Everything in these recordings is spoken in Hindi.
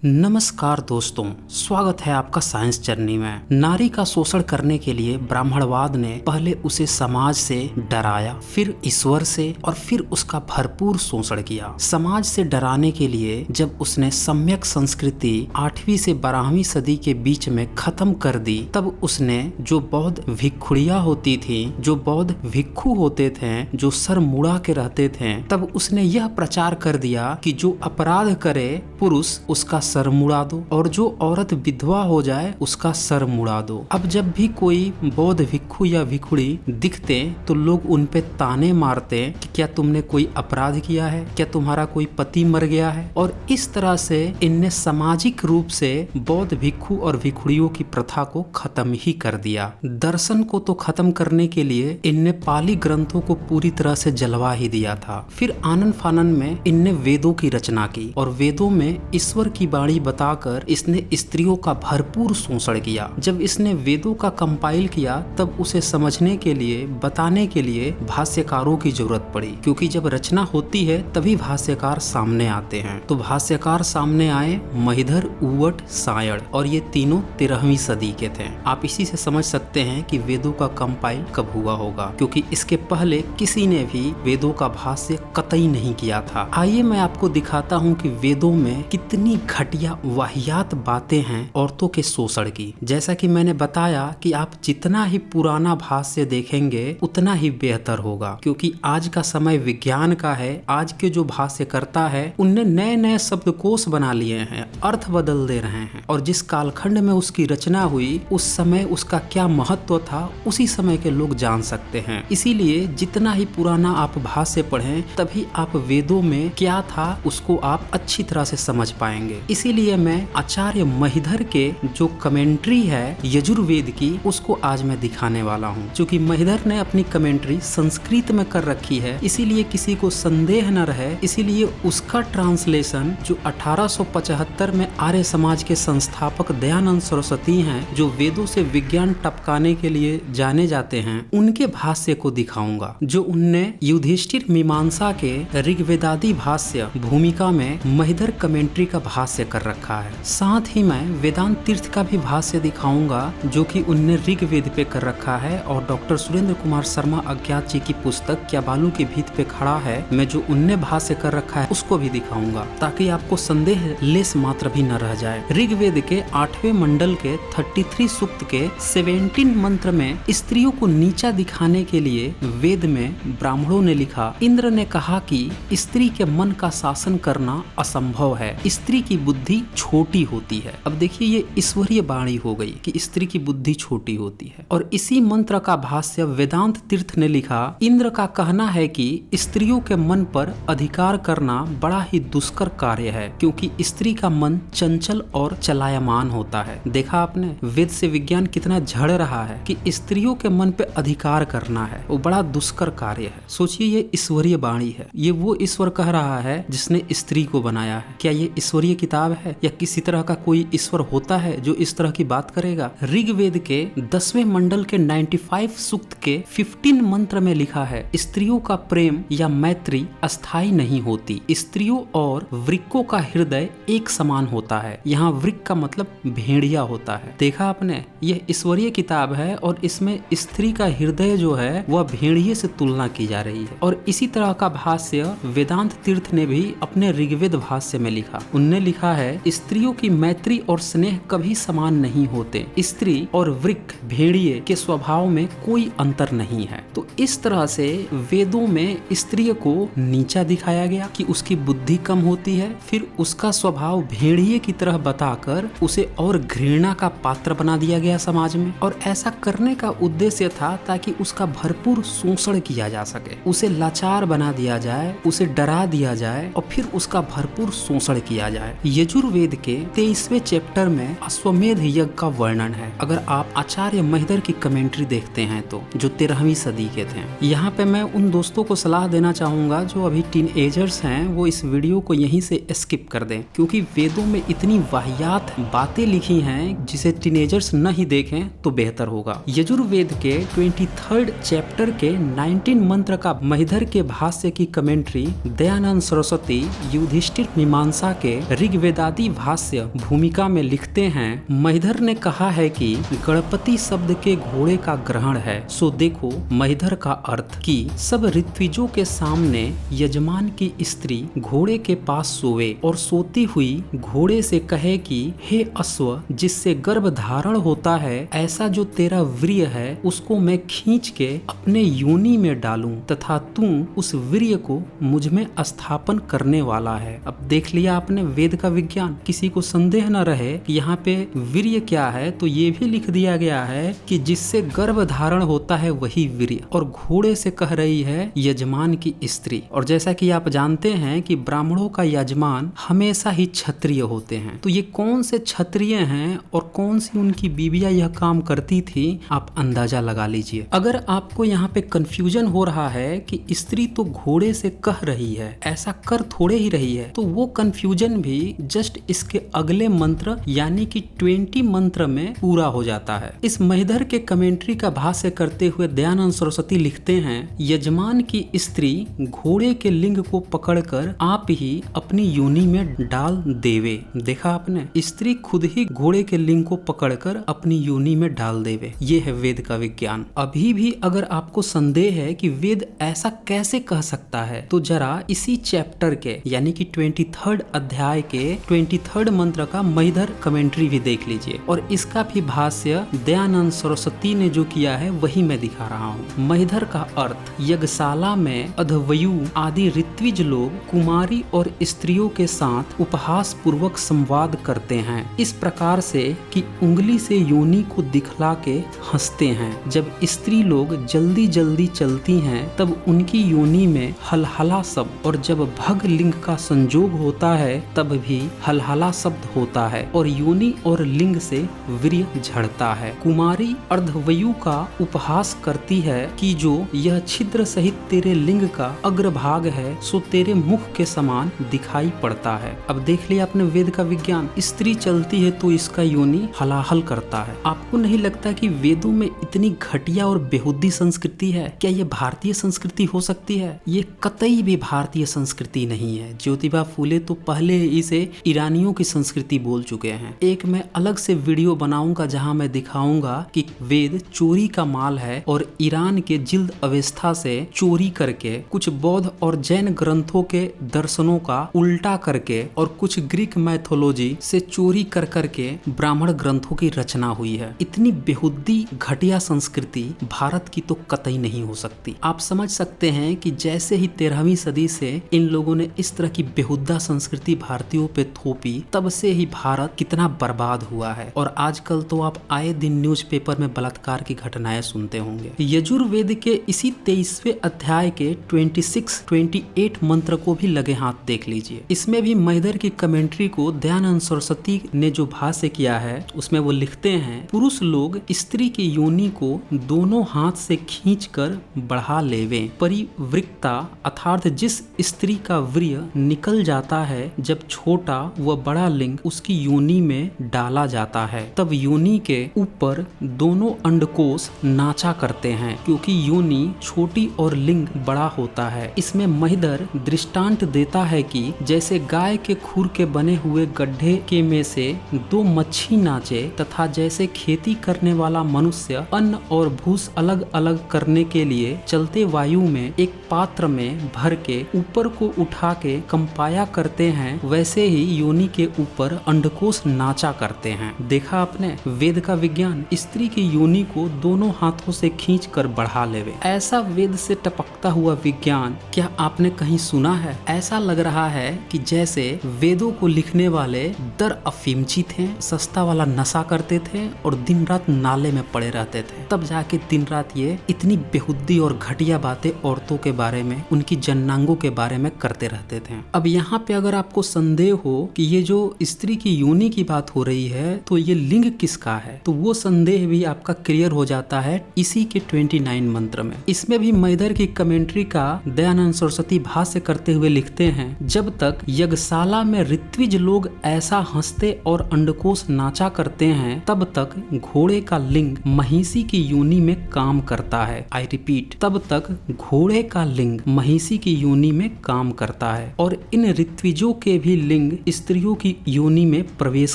नमस्कार दोस्तों, स्वागत है आपका साइंस जर्नी में। नारी का शोषण करने के लिए ब्राह्मणवाद ने पहले उसे समाज से डराया, फिर ईश्वर से और फिर उसका भरपूर शोषण किया। समाज से डराने के लिए जब उसने सम्यक संस्कृति 8वीं से 12वीं सदी के बीच में खत्म कर दी, तब उसने जो बौद्ध भिक्षुड़ियां होती थी, जो बौद्ध भिक्षु होते थे, जो सर मुड़ा के रहते थे, तब उसने यह प्रचार कर दिया कि जो अपराध करे पुरुष उसका सर मुड़ा दो और जो औरत विधवा हो जाए उसका सर मुड़ा दो। अब जब भी कोई बौद्ध भिक्षु या भिक्षुड़ी दिखते तो लोग उन पे ताने मारते कि क्या तुमने कोई अपराध किया है, क्या तुम्हारा कोई पति मर गया है। और इस तरह से इनने सामाजिक रूप से बौद्ध भिक्षु और भिक्षुड़ियों की प्रथा को खत्म ही कर दिया। दर्शन को तो खत्म करने के लिए इनने पाली ग्रंथों को पूरी तरह से जलवा ही दिया था। फिर आनन फानन में इनने वेदों की रचना की और वेदों में ईश्वर की वाणी बताकर इसने स्त्रियों का भरपूर शोषण किया। जब इसने वेदों का कंपाइल किया तब उसे समझने के लिए, बताने के लिए भाष्यकारों की जरूरत पड़ी, क्योंकि जब रचना होती है तभी भाष्यकार सामने आते हैं। तो भाष्यकार सामने आए महिधर, उवट, सायण, और ये तीनों 13वीं सदी के थे। आप इसी से समझ सकते हैं कि वेदों का कंपाइल कब हुआ होगा, क्योंकि इसके पहले किसी ने भी वेदों का भाष्य कतई नहीं किया था। आइए मैं आपको दिखाता हूँ कि वेदों में कितनी घटिया वाहियात बातें हैं औरतों के शोषण की। जैसा कि मैंने बताया कि आप जितना ही पुराना भाष्य देखेंगे उतना ही बेहतर होगा, क्योंकि आज का समय विज्ञान का है। आज के जो भाष्य करता है उनने नए नए शब्दकोश बना लिए हैं, अर्थ बदल दे रहे हैं, और जिस कालखंड में उसकी रचना हुई उस समय उसका क्या महत्व था उसी समय के लोग जान सकते हैं। इसीलिए जितना ही पुराना आप भाष्य पढ़ें तभी आप वेदों में क्या था उसको आप अच्छी तरह से समझ पाएंगे। इसीलिए मैं आचार्य महिधर के जो कमेंट्री है यजुर्वेद की उसको आज मैं दिखाने वाला हूँ। क्योंकि महिधर ने अपनी कमेंट्री संस्कृत में कर रखी है, इसीलिए किसी को संदेह न रहे, इसीलिए उसका ट्रांसलेशन जो 1875 में आर्य समाज के संस्थापक दयानंद सरस्वती हैं, जो वेदों से विज्ञान टपकाने के लिए जाने जाते हैं, उनके भाष्य को दिखाऊंगा। जो उनने युधिष्ठिर मीमांसा के ऋग्वेदादि भाष्य भूमिका में महिधर कमेंट्री का भाष्य कर रखा है। साथ ही मैं वेदांत तीर्थ का भी भाष्य दिखाऊंगा जो कि उनने ऋग्वेद पे कर रखा है, और डॉक्टर सुरेंद्र कुमार शर्मा अज्ञात जी की पुस्तक क्या बालू की भीत पे खड़ा है मैं जो उनने भाष्य कर रखा है उसको भी दिखाऊंगा, ताकि आपको संदेह लेस मात्र भी न रह जाए। ऋग्वेद के 8वें मंडल के 33 सूक्त के 17 मंत्र में स्त्रियों को नीचा दिखाने के लिए वेद में ब्राह्मणों ने लिखा, इंद्र ने कहा कि स्त्री के मन का शासन करना असंभव है, स्त्री की बुद्धि छोटी होती है। अब देखिए ये ईश्वरीय वाणी हो गई कि स्त्री की बुद्धि छोटी होती है। और इसी मंत्र का भाष्य वेदांत तीर्थ ने लिखा, इंद्र का कहना है कि स्त्रियों के मन पर अधिकार करना बड़ा ही दुष्कर कार्य है, क्योंकि स्त्री का मन चंचल और चलायमान होता है। देखा आपने वेद से विज्ञान कितना झड़ रहा है कि स्त्रियों के मन पे अधिकार करना है वो बड़ा दुष्कर कार्य है। सोचिए ये ईश्वरीय वाणी है, ये वो ईश्वर कह रहा है जिसने स्त्री को बनाया है। क्या ये ईश्वरीय किताब है या किसी तरह का कोई ईश्वर होता है जो इस तरह की बात करेगा? ऋग्वेद के 10वें मंडल के 95 सूक्त के 15 मंत्र में लिखा है, स्त्रियों का प्रेम या मैत्री अस्थाई नहीं होती, स्त्रियों और वृक्कों का हृदय एक समान होता है। यहाँ वृक्क का मतलब भेड़िया होता है। देखा आपने, यह ईश्वरीय किताब है और इसमें स्त्री का हृदय जो है वह भेड़िए से तुलना की जा रही है। और इसी तरह का भाष्य वेदांत तीर्थ ने भी अपने ऋग्वेद भाष्य में लिखा। उनने लिखा है, स्त्रियों की मैत्री और स्नेह कभी समान नहीं होते, स्त्री और वृक्क भेड़िए के स्वभाव में कोई अंतर नहीं है। तो इस तरह से वेदों में स्त्री को नीचा दिखाया गया कि उसकी बुद्धि कम होती है, फिर उसका स्वभाव भेड़िए की तरह बताकर उसे और घृणा का पात्र बना दिया गया समाज में। और ऐसा करने का उद्देश्य था ताकि उसका भरपूर शोषण किया जा सके, उसे लाचार बना दिया जाए, उसे डरा दिया जाए और फिर उसका भरपूर शोषण किया जाए। यजुर्वेद के 23वें चैप्टर में अश्वमेध यज्ञ का वर्णन है। अगर आप आचार्य महिधर की कमेंट्री देखते हैं तो, जो 13वीं सदी के थे। यहाँ पे मैं उन दोस्तों को सलाह देना चाहूंगा जो अभी टीनएजर्स हैं, वो इस वीडियो को यहीं से स्किप कर दें, क्योंकि वेदों में इतनी वाहियात बातें लिखी हैं जिसे टीनएजर्स न ही देखें तो बेहतर होगा। यजुर्वेद के 23rd चैप्टर के 19 मंत्र का महिधर के भाष्य की कमेंट्री दयानंद सरस्वती युधिष्ठिर मीमांसा के ऋग्वेद वेदांती भाष्य भूमिका में लिखते हैं, महिधर ने कहा है कि गणपति शब्द के घोड़े का ग्रहण है, सो देखो महिधर का अर्थ कि सब ऋत्विजों के सामने यजमान की स्त्री घोड़े के पास सोवे और सोती हुई घोड़े से कहे कि हे अश्व, जिससे गर्भ धारण होता है, ऐसा जो तेरा वीर्य है उसको मैं खींच के अपने योनि में डालूं तथा तू उस वीर्य को मुझ में स्थापन करने वाला है। अब देख लिया आपने वेद का विज्ञान। किसी को संदेह न रहे कि यहाँ पे वीर्य क्या है, तो ये भी लिख दिया गया है कि जिससे गर्भ धारण होता है वही वीर्य, और घोड़े से कह रही है यजमान की स्त्री। और जैसा कि आप जानते हैं कि ब्राह्मणों का यजमान हमेशा ही क्षत्रिय होते हैं, तो ये कौन से क्षत्रिय हैं और कौन सी उनकी बीवियां यह काम करती थी, आप अंदाजा लगा लीजिए। अगर आपको यहाँ पे कंफ्यूजन हो रहा है कि स्त्री तो घोड़े से कह रही है, ऐसा कर थोड़े ही रही है, तो वो कंफ्यूजन भी जस्ट इसके अगले मंत्र यानी कि 20 मंत्र में पूरा हो जाता है। इस महिधर के कमेंट्री का भाष्य करते हुए दयानंद सरस्वती लिखते हैं, यजमान की स्त्री घोड़े के लिंग को पकड़कर आप ही अपनी योनि में डाल देवे। देखा आपने, स्त्री खुद ही घोड़े के लिंग को पकड़कर अपनी योनि में डाल देवे। ये है वेद का विज्ञान। अभी भी अगर आपको संदेह है कि वेद ऐसा कैसे कह सकता है, तो जरा इसी चैप्टर के यानी कि 23rd अध्याय के 23rd मंत्र का महिधर कमेंट्री भी देख लीजिए, और इसका भी भाष्य दयानंद सरस्वती ने जो किया है वही मैं दिखा रहा हूँ। महिधर का अर्थ, यज्ञशाला में अधवयु आदि ऋत्विज लोग कुमारी और स्त्रियों के साथ उपहास पूर्वक संवाद करते हैं, इस प्रकार से कि उंगली से योनि को दिखला के हंसते हैं। जब स्त्री लोग जल्दी जल्दी चलती हैं तब उनकी योनि में हलहला शब्द, और जब भग लिंग का संजोग होता है तब भी हलहला शब्द होता है, और योनि और लिंग से वीर्य झड़ता है। कुमारी अर्धवयु का उपहास करती है कि जो यह छिद्र सहित तेरे लिंग का अग्रभाग है सो तेरे मुख के समान दिखाई पड़ता है। अब देख लिया आपने वेद का विज्ञान। स्त्री चलती है तो इसका योनि हलाहल करता है। आपको नहीं लगता कि वेदों में इतनी घटिया और बेहुदी संस्कृति है? क्या ये भारतीय संस्कृति हो सकती है? ये कतई भी भारतीय संस्कृति नहीं है। ज्योतिबा फूले तो पहले इसे ईरानियों की संस्कृति बोल चुके हैं। एक मैं अलग से वीडियो बनाऊंगा जहां मैं दिखाऊंगा कि वेद चोरी का माल है, और ईरान के जिल्द अवस्था से चोरी करके कुछ बौद्ध और जैन ग्रंथों के दर्शनों का उल्टा करके और कुछ ग्रीक मैथोलॉजी से चोरी कर करके ब्राह्मण ग्रंथों की रचना हुई है। इतनी बेहुदी घटिया संस्कृति भारत की तो कतई नहीं हो सकती। आप समझ सकते हैं कि जैसे ही 13वीं सदी से इन लोगों ने इस तरह की बेहुदा संस्कृति भारतीयों पे थोपी, तब से ही भारत कितना बर्बाद हुआ है। और आजकल तो आप आए दिन न्यूज़पेपर में बलात्कार की घटनाएं सुनते होंगे। यजुर्वेद के इसी 23वें अध्याय के 26-28 मंत्र को भी लगे हाथ देख लीजिए। इसमें भी महिधर की कमेंट्री को दयानंद सरस्वती ने जो भाष्य किया है उसमें वो लिखते हैं, पुरुष लोग स्त्री की योनि को दोनों हाथ से खींचकर बढ़ा लेवे। परिवृक्ता अर्थात जिस स्त्री का वीर्य निकल जाता है जब छोटा व बड़ा लिंग उसकी योनि में डाला जाता है, तब योनि के ऊपर दोनों अंडकोश नाचा करते हैं, क्योंकि योनि छोटी और लिंग बड़ा होता है। इसमें महिधर दृष्टांत देता है कि जैसे गाय के खुर के बने हुए गड्ढे के में से दो मच्छी नाचे, तथा जैसे खेती करने वाला मनुष्य अन्न और भूस अलग अलग करने के लिए चलते वायु में एक पात्र में भर के ऊपर को उठा के कंपाया करते हैं, वैसे ही योनि के ऊपर अंडकोश नाचा करते हैं। देखा आपने वेद का विज्ञान। स्त्री की योनि को दोनों हाथों से खींच कर बढ़ा लेवे। ऐसा वेद से टपकता हुआ विज्ञान क्या आपने कहीं सुना है? ऐसा लग रहा है कि जैसे वेदों को लिखने वाले दर अफीमची थे, सस्ता वाला नशा करते थे और दिन रात नाले में पड़े रहते थे, तब जाके दिन रात ये इतनी बेहुदी और घटिया बातें औरतों के बारे में, उनकी जन्नांगों के बारे में करते रहते थे। अब यहाँ पे अगर आपको संदेह हो कि ये जो स्त्री की योनि की बात हो रही है तो ये लिंग किसका है, तो वो संदेह भी आपका क्लियर हो जाता है इसी के 29 मंत्र में। इसमें भी महिधर की कमेंट्री का दयानंद सरस्वती भाष्य करते हुए लिखते हैं, जब तक यज्ञशाला में ऋत्विज लोग ऐसा हंसते और अंडकोश नाचा करते हैं, तब तक घोड़े का लिंग महिषी की योनि में काम करता है। आई रिपीट, तब तक घोड़े का लिंग महिषी की योनि में काम करता है, और इन ऋत्विजों के भी लिंग स्त्रियों की योनि में प्रवेश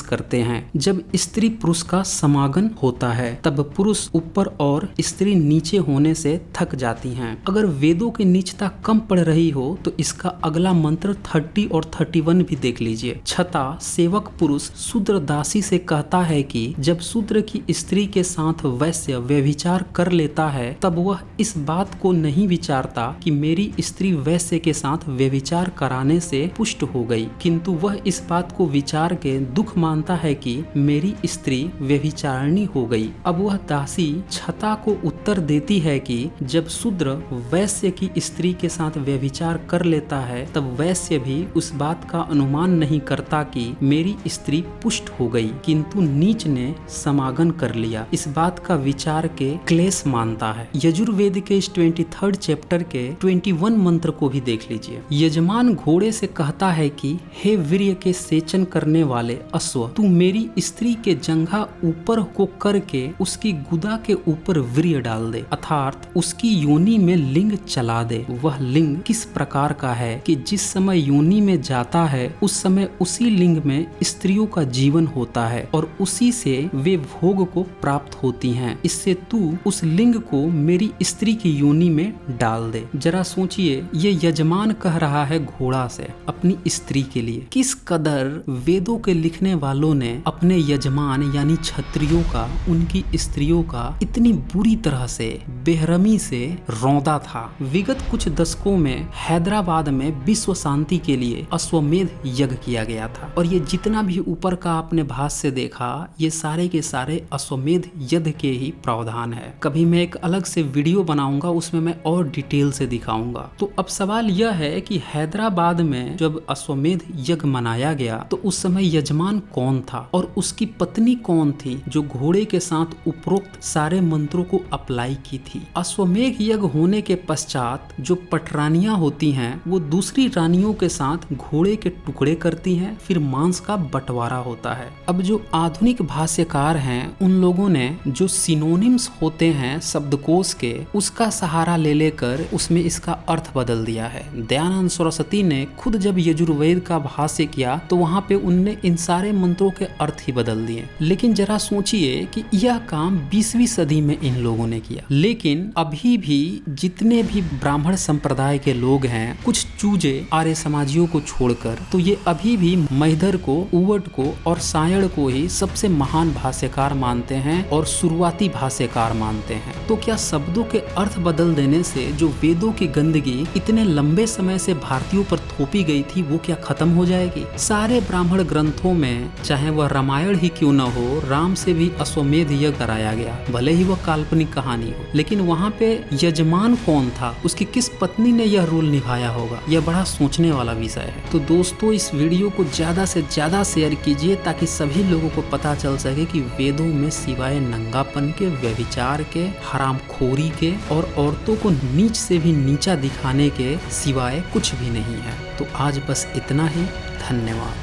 करते हैं। जब स्त्री पुरुष का समागम होता है तब पुरुष ऊपर और स्त्री नीचे होने से थक जाती हैं। अगर वेदों की नीचता कम पड़ रही हो तो इसका अगला मंत्र 30 और 31 भी देख लीजिए। छता सेवक पुरुष शूद्र दासी से कहता है कि जब शूद्र की स्त्री के साथ वैश्य व्यभिचार कर लेता है तब वह इस बात को नहीं विचारता कि मेरी स्त्री वैश्य के साथ व्यभिचार कराने से पुष्ट हो गई, किंतु वह इस बात को विचार के दुख मानता है कि मेरी स्त्री व्यभिचारिणी हो गई। अब वह दासी छता को उत्तर देती है कि जब शूद्र वैश्य की स्त्री के साथ व्यभिचार कर लेता है तब वैश्य भी उस बात का अनुमान नहीं करता कि मेरी स्त्री पुष्ट हो गई, किंतु नीच ने समागम कर लिया, इस बात का विचार के क्लेश मानता है। यजुर्वेद के इस 23rd चैप्टर के 21 मंत्र को भी देख लीजिए। यजमान घोड़े से कहता है कि हे वीर्य के सेचन करने वाले अश्व, तू मेरी स्त्री के जंघा ऊपर को करके उसकी गुदा के ऊपर वीर्य डाल दे, अर्थात उसकी योनि में लिंग चला दे। वह लिंग किस प्रकार का है कि जिस समय योनि में जाता है उस समय उसी लिंग में स्त्रियों का जीवन होता है और उसी से वे भोग को प्राप्त होती हैं। इससे तू उस लिंग को मेरी स्त्री की योनि में डाल दे। जरा सोचिए, ये यजमान कह रहा है घोड़ा से अपनी स्त्री के लिए। किस कदर वेदों के लिखने वालों ने अपने यजमान यानी क्षत्रियों का, उनकी स्त्रियों का इतनी बुरी तरह से बेरहमी से रौंदा था। विगत कुछ दशकों में हैदराबाद में विश्व शांति के लिए अश्वमेध यज्ञ किया गया था और ये जितना भी ऊपर का आपने भाष्य देखा ये सारे के सारे अश्वमेध यज्ञ के ही प्रावधान है। कभी मैं एक अलग से वीडियो बनाऊंगा, उसमें मैं और डिटेल से दिखाऊंगा। तो अब सवाल यह है कि हैदराबाद में जब अश्वमेध यज्ञ मनाया गया तो उस समय यजमान कौन था और उसकी पत्नी कौन थी जो घोड़े के साथ उपरोक्त सारे मंत्रों को अप्लाई की थी। अश्वमेध यज्ञ होने के पश्चात जो पटरानियां होती हैं वो दूसरी रानियों के साथ घोड़े के टुकड़े करती हैं, फिर मांस का बंटवारा होता है। अब जो आधुनिक भाष्यकार हैं उन लोगों ने जो सिनोनिम्स होते हैं शब्दकोश के उसका सहारा ले लेकर उसमें इसका अर्थ बदल दिया है। दयानंद सरस्वती ने खुद जब यजुर्वेद का भाष्य किया तो वहां पे उनने इन सारे मंत्रों के अर्थ ही बदल दिए। लेकिन जरा सोचिए कि यह काम 20वीं सदी में इन लोगों ने किया, लेकिन अभी भी जितने भी ब्राह्मण संप्रदाय के लोग हैं, कुछ चूजे आर्य समाजियों को छोड़कर, तो ये अभी भी महिधर को, उवट को और सायण को ही सबसे महान भाष्यकार मानते हैं और शुरुआती भाष्यकार मानते हैं। तो क्या शब्दों के अर्थ बदल देने से जो वेदों की गंदगी इतने लंबे समय से भारतीयों पर थोपी गई थी वो क्या खत्म हो जाएगी? सारे ब्राह्मण ग्रंथों में, चाहे वह रामायण ही क्यों न हो, राम से भी अश्वमेध यज्ञ कराया गया, भले ही वह काल्पनिक कहानी हो, लेकिन वहाँ पे यजमान कौन था, उसकी किस पत्नी ने यह रोल निभाया होगा, यह बड़ा सोचने वाला विषय है। तो दोस्तों इस वीडियो को ज्यादा से ज्यादा शेयर कीजिए ताकि सभी लोगों को पता चल सके कि वेदों में सिवाय नंगापन के, व्यभिचार के, हरामखोरी के और औरतों को नीच से भी नीचा दिखाने के सिवाय कुछ भी नहीं है। तो आज बस इतना ही। धन्यवाद।